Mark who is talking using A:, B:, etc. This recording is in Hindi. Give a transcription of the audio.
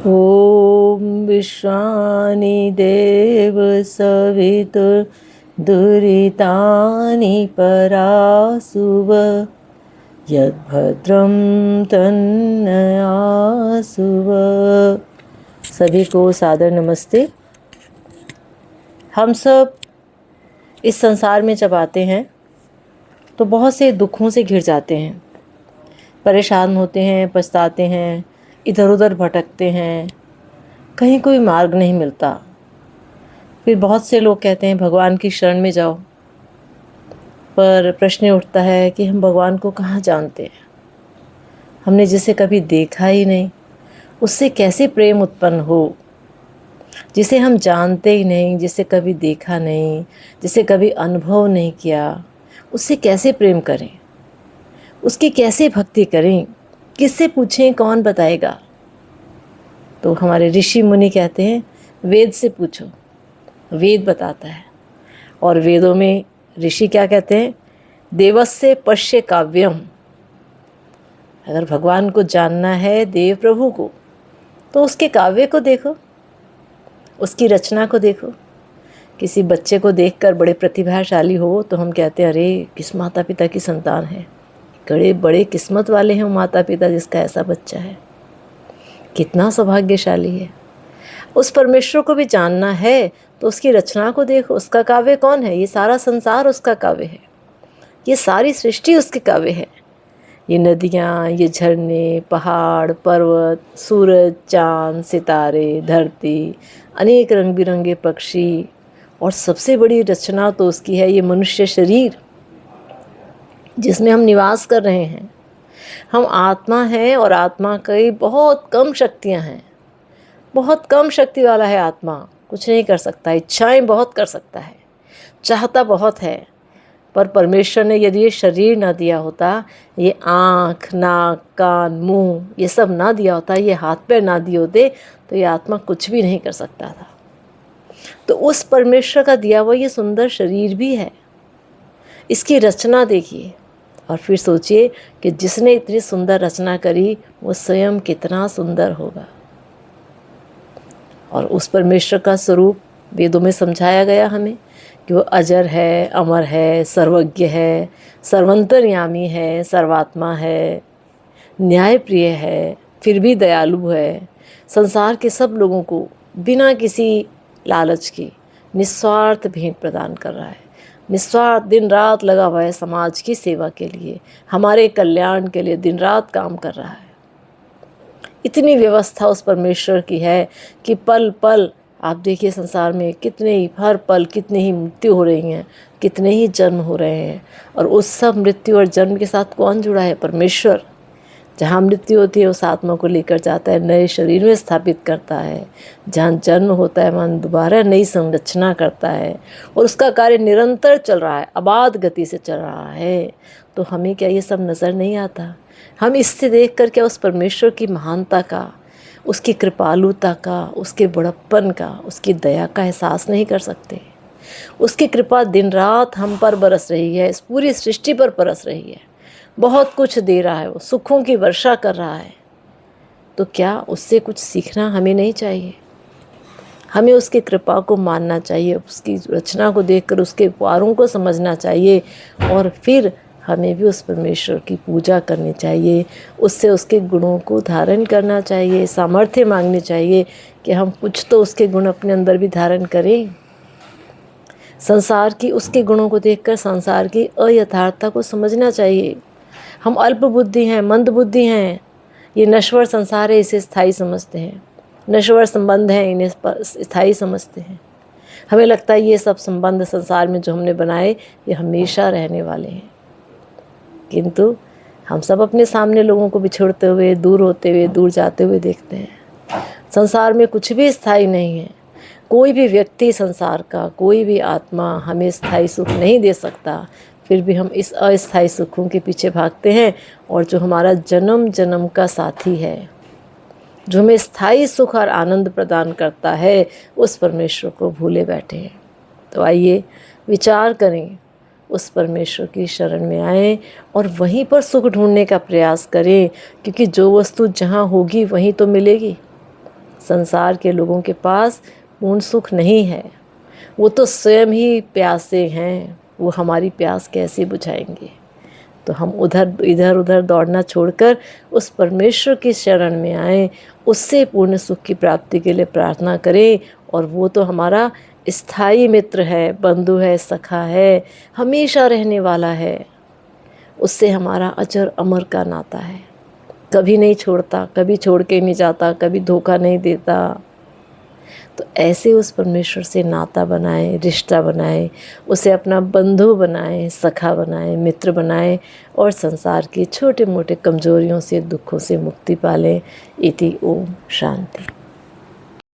A: ॐ विश्वानि देव सवितुर्दुरितानि परासुव यद्भद्रं तन्नयासुव। सभी को सादर नमस्ते। हम सब इस संसार में जब आते हैं तो बहुत से दुखों से घिर जाते हैं, परेशान होते हैं, पछताते हैं, इधर उधर भटकते हैं, कहीं कोई मार्ग नहीं मिलता। फिर बहुत से लोग कहते हैं भगवान की शरण में जाओ, पर प्रश्न उठता है कि हम भगवान को कहाँ जानते हैं। हमने जिसे कभी देखा ही नहीं, उससे कैसे प्रेम उत्पन्न हो। जिसे हम जानते ही नहीं, जिसे कभी देखा नहीं, जिसे कभी अनुभव नहीं किया, उससे कैसे प्रेम करें, उसकी कैसे भक्ति करें, किससे पूछें, कौन बताएगा। तो हमारे ऋषि मुनि कहते हैं वेद से पूछो, वेद बताता है। और वेदों में ऋषि क्या कहते हैं, देवस्य पश्य काव्यम। अगर भगवान को जानना है, देव प्रभु को, तो उसके काव्य को देखो, उसकी रचना को देखो। किसी बच्चे को देखकर बड़े प्रतिभाशाली हो तो हम कहते हैं अरे किस माता पिता की संतान है, बड़े किस्मत वाले हैं वो माता पिता जिसका ऐसा बच्चा है, कितना सौभाग्यशाली है। उस परमेश्वर को भी जानना है तो उसकी रचना को देखो, उसका काव्य कौन है। ये सारा संसार उसका काव्य है, ये सारी सृष्टि उसके काव्य है। ये नदियाँ, ये झरने, पहाड़, पर्वत, सूरज, चाँद, सितारे, धरती, अनेक रंग बिरंगे पक्षी, और सबसे बड़ी रचना तो उसकी है ये मनुष्य शरीर जिसमें हम निवास कर रहे हैं। हम आत्मा हैं और आत्मा की बहुत कम शक्तियाँ हैं, बहुत कम शक्ति वाला है आत्मा, कुछ नहीं कर सकता। इच्छाएं बहुत कर सकता है, चाहता बहुत है, पर परमेश्वर ने यदि ये शरीर ना दिया होता, ये आँख, नाक, कान, मुंह ये सब ना दिया होता, ये हाथ पैर ना दिए होते, तो ये आत्मा कुछ भी नहीं कर सकता था। तो उस परमेश्वर का दिया हुआ ये सुंदर शरीर भी है, इसकी रचना देखिए और फिर सोचिए कि जिसने इतनी सुंदर रचना करी वो स्वयं कितना सुंदर होगा। और उस परमेश्वर का स्वरूप वेदों में समझाया गया हमें कि वो अजर है, अमर है, सर्वज्ञ है, सर्वंतर्यामी है, सर्वात्मा है, न्यायप्रिय है, फिर भी दयालु है। संसार के सब लोगों को बिना किसी लालच के निस्वार्थ भेंट प्रदान कर रहा है, निस्वार्थ दिन रात लगा हुआ है समाज की सेवा के लिए, हमारे कल्याण के लिए दिन रात काम कर रहा है। इतनी व्यवस्था उस परमेश्वर की है कि पल पल आप देखिए संसार में कितने ही, हर पल कितनी ही मृत्यु हो रही हैं, कितने ही जन्म हो रहे हैं, और उस सब मृत्यु और जन्म के साथ कौन जुड़ा है, परमेश्वर। जहाँ मृत्यु होती है उस आत्मा को लेकर जाता है, नए शरीर में स्थापित करता है। जहाँ जन्म होता है वहाँ दोबारा नई संरचना करता है, और उसका कार्य निरंतर चल रहा है, अबाध गति से चल रहा है। तो हमें क्या ये सब नज़र नहीं आता? हम इससे देख कर क्या उस परमेश्वर की महानता का, उसकी कृपालुता का, उसके बड़प्पन का, उसकी दया का एहसास नहीं कर सकते? उसकी कृपा दिन रात हम पर बरस रही है, इस पूरी सृष्टि पर बरस रही है, बहुत कुछ दे रहा है, वो सुखों की वर्षा कर रहा है। तो क्या उससे कुछ सीखना हमें नहीं चाहिए? हमें उसकी कृपा को मानना चाहिए, उसकी रचना को देखकर उसके उपहारों को समझना चाहिए, और फिर हमें भी उस परमेश्वर की पूजा करनी चाहिए, उससे उसके गुणों को धारण करना चाहिए, सामर्थ्य मांगनी चाहिए कि हम कुछ तो उसके गुण अपने अंदर भी धारण करें। संसार की उसके गुणों को देखकर संसार की अयथार्थता को समझना चाहिए। हम अल्प बुद्धि हैं, मंद बुद्धि हैं, ये नश्वर संसार है इसे स्थायी समझते हैं, नश्वर संबंध हैं इन्हें स्थायी समझते हैं। हमें लगता है ये सब संबंध संसार में जो हमने बनाए ये हमेशा रहने वाले हैं, किंतु हम सब अपने सामने लोगों को बिछड़ते हुए, दूर होते हुए, दूर जाते हुए देखते हैं। संसार में कुछ भी स्थायी नहीं है, कोई भी व्यक्ति संसार का, कोई भी आत्मा हमें स्थायी सुख नहीं दे सकता। फिर भी हम इस अस्थायी सुखों के पीछे भागते हैं, और जो हमारा जन्म जन्म का साथी है, जो हमें स्थायी सुख और आनंद प्रदान करता है, उस परमेश्वर को भूले बैठे हैं। तो आइए विचार करें, उस परमेश्वर की शरण में आएं और वहीं पर सुख ढूंढने का प्रयास करें, क्योंकि जो वस्तु जहाँ होगी वहीं तो मिलेगी। संसार के लोगों के पास पूर्ण सुख नहीं है, वो तो स्वयं ही प्यासे हैं, वो हमारी प्यास कैसे बुझाएंगे। तो हम इधर उधर दौड़ना छोड़कर उस परमेश्वर की शरण में आएं, उससे पूर्ण सुख की प्राप्ति के लिए प्रार्थना करें। और वो तो हमारा स्थायी मित्र है, बंधु है, सखा है, हमेशा रहने वाला है। उससे हमारा अजर अमर का नाता है, कभी नहीं छोड़ता, कभी छोड़ के नहीं जाता, कभी धोखा नहीं देता। तो ऐसे उस परमेश्वर से नाता बनाएं, रिश्ता बनाएं, उसे अपना बंधु बनाएं, सखा बनाएं, मित्र बनाएं और संसार की छोटे मोटे कमजोरियों से, दुखों से मुक्ति पालें। इति ओम शांति।